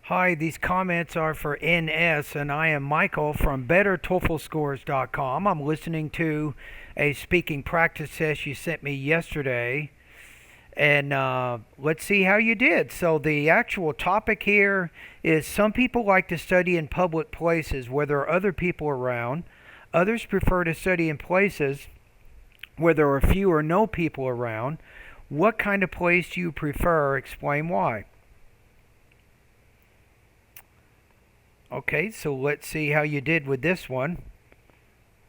Hi, these comments are for NS, and I am Michael from BetterTOEFLScores.com. I'm listening to a speaking practice test you sent me yesterday, and let's see how you did. So, the actual topic here is some people like to study in public places where there are other people around. Others prefer to study in places where there are few or no people around. What kind of place do you prefer? Explain why. Okay, so let's see how you did with this one.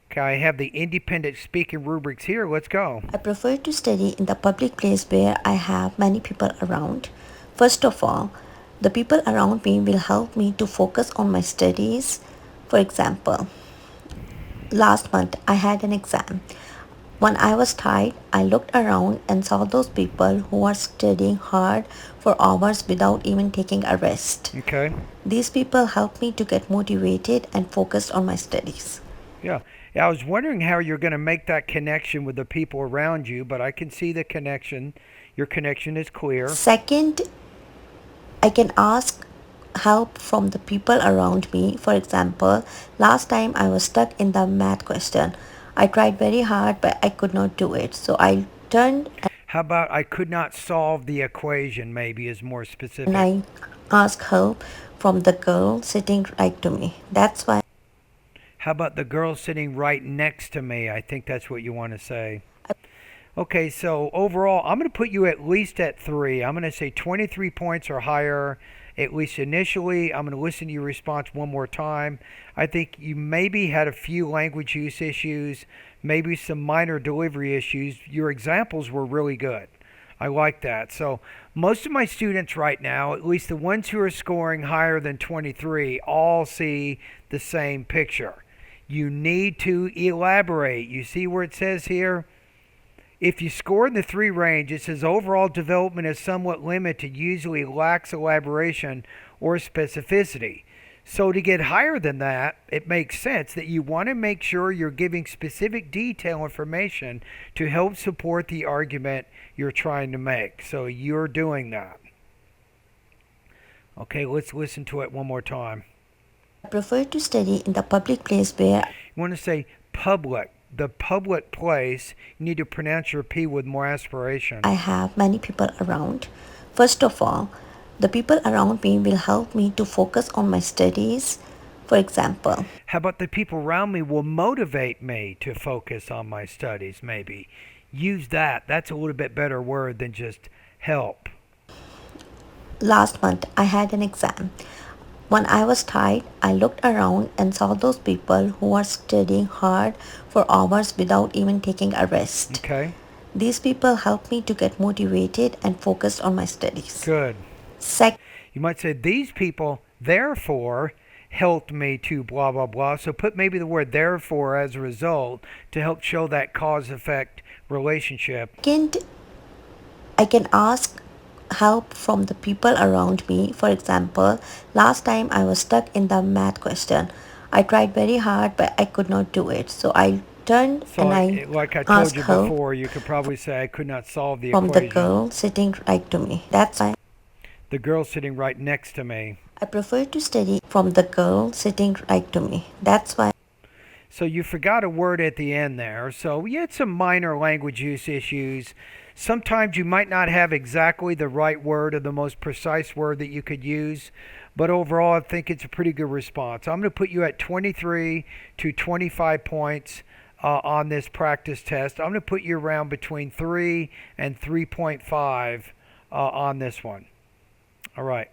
Okay, I have the independent speaking rubrics here. Let's go. I prefer to study in the public place where I have many people around. First of all, the people around me will help me to focus on my studies. For example, last month I had an exam. When I was tired, I looked around and saw those people who are studying hard for hours without even taking a rest. Okay. These people help me to get motivated and focused on my studies. Yeah. Yeah, I was wondering how you're going to make that connection with the people around you, but I can see the connection. Your connection is clear. Second, I can ask help from the people around me. For example, last time I was stuck in the math question. I tried very hard, but I could not do it. So I turned How about I could not solve the equation, maybe is more and specific. I asked help from the girl sitting right to me. That's why How about the girl sitting right next to me? I think that's what you want to say. I Okay, so overall, I'm going to put you at least at 3. I'm going to say 23 points or higher, at least initially. I'm going to listen to your response one more time. I think you maybe had a few language use issues, maybe some minor delivery issues. Your examples were really good. I like that. So, most of my students right now, at least the ones who are scoring higher than 23, all see the same picture. You need to elaborate. You see where it says here? If you score in the 3 range, it says overall development is somewhat limited, usually lacks elaboration or specificity. So to get higher than that, it makes sense that you want to make sure you're giving specific detail information to help support the argument you're trying to make. So you're doing that. Okay, let's listen to it one more time. prefer to study in the public place where You want to say public. The public place, you need to pronounce your P with more aspiration. I have many people around. First of all, the people around me will help me to focus on my studies. For example, How about the people around me will motivate me to focus on my studies, maybe? Use that. That's a little bit better word than just help. last month I had an exam. When I was tired, I looked around and saw those people who are studying hard for hours without even taking a rest. Okay? These people help me to get motivated and focused on my studies. Good. Second, You might say, these people, therefore, helped me to blah, blah, blah. So put maybe the word therefore as a result to help show that cause effect relationship. I can ask help from the people around me. For example, last time I was stuck in the math question. I tried very hard, but I could not do it. So I turned So, and I like I told asked you help before, you could probably say, I could not solve the from the equation. girl sitting right to me. That's why The girl sitting right next to me. I prefer to study from the girl sitting right to me. That's why So you forgot a word at the end there. So we had some minor language use issues. Sometimes you might not have exactly the right word or the most precise word that you could use, but overall I think it's a pretty good response. I'm going to put you at 23 to 25 points on this practice test. I'm going to put you around between 3 and 3.5 on this one. All right.